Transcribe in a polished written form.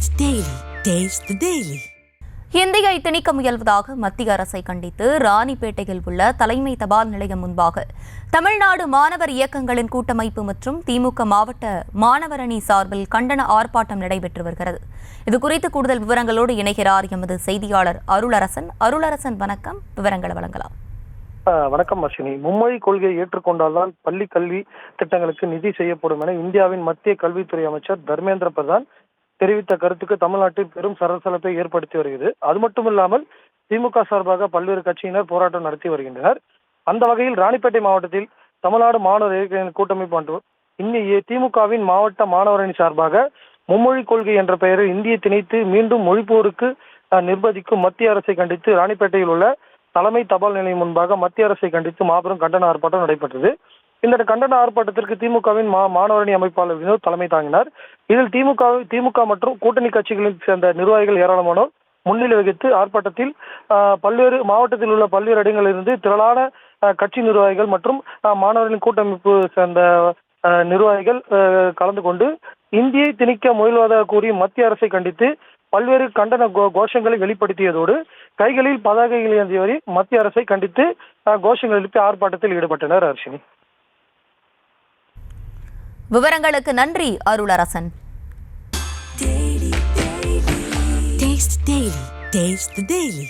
Taste the Daily. Taste the Daily. இந்தியை திணிக்க முயல்வதாக மத்திய அரசை கண்டித்து ராணிப்பேட்டையில் உள்ள தலைமை தபால் நிலையம் முன்பாக தமிழ்நாடு மாணவர் இயக்கங்களின் கூட்டமைப்பு மற்றும் திமுக மாவட்ட மாணவர் அணி சார்பில் கண்டன ஆர்ப்பாட்டம் நடைபெற்று வருகிறது. இதுகுறித்து கூடுதல் விவரங்களோடு இணைகிறார் எமது செய்தியாளர் அருளரசன். அருளரசன், வணக்கம். விவரங்களை வழங்கலாம். வணக்கம் அஸ்வினி. மும்மொழி கொள்கையை ஏற்றுக்கொண்டால்தான் பள்ளி கல்வி திட்டங்களுக்கு நிதி செய்யப்படும் என இந்தியாவின் மத்திய கல்வித்துறை அமைச்சர் தர்மேந்திர பிரதான் தெரிவித்த கருத்துக்கு தமிழ்நாட்டில் பெரும் சலசலப்பை ஏற்படுத்தி வருகிறது. அது மட்டும் இல்லாமல் திமுக சார்பாக பல்வேறு கட்சியினர் போராட்டம் நடத்தி வருகின்றனர். அந்த வகையில் ராணிப்பேட்டை மாவட்டத்தில் தமிழ்நாடு மாணவர் இயக்கங்களின் கூட்டமைப்பு மற்றும் திமுகவின் மாவட்ட மாணவர் அணி சார்பாக மும்மொழி கொள்கை என்ற பெயரில் இந்தியை திணித்து மீண்டும் மொழிப்போருக்கு நிர்பந்திக்கும் மத்திய அரசை கண்டித்து ராணிப்பேட்டையில் உள்ள தலைமை தபால் நிலையம் முன்பாக மத்திய அரசை கண்டித்து மாபெரும் கண்டன ஆர்ப்பாட்டம் நடைபெற்றது. இந்த கண்டன ஆர்ப்பாட்டத்திற்கு திமுகவின் மாணவர் அணி அமைப்பாளர் வினோத் தலைமை தாங்கினார். இதில் திமுக மற்றும் கூட்டணி கட்சிகளின் சேர்ந்த நிர்வாகிகள் ஏராளமானோர் முன்னிலை வகித்து ஆர்ப்பாட்டத்தில் பல்வேறு மாவட்டத்தில் உள்ள பல்வேறு இடங்களிலிருந்து திரளான கட்சி நிர்வாகிகள் மற்றும் மாணவர்களின் கூட்டமைப்பு சேர்ந்த நிர்வாகிகள் கலந்து கொண்டு இந்தியை திணிக்க முயல்வதாக கூறி மத்திய அரசை கண்டித்து பல்வேறு கண்டன கோஷங்களை வெளிப்படுத்தியதோடு கைகளில் பதாகைகள் ஏந்தியவரை மத்திய அரசை கண்டித்து கோஷங்கள் எழுப்பி ஆர்ப்பாட்டத்தில் ஈடுபட்டனர். அர்ஷினி, விவரங்களுக்கு நன்றி அருளரசன். Taste the Daily.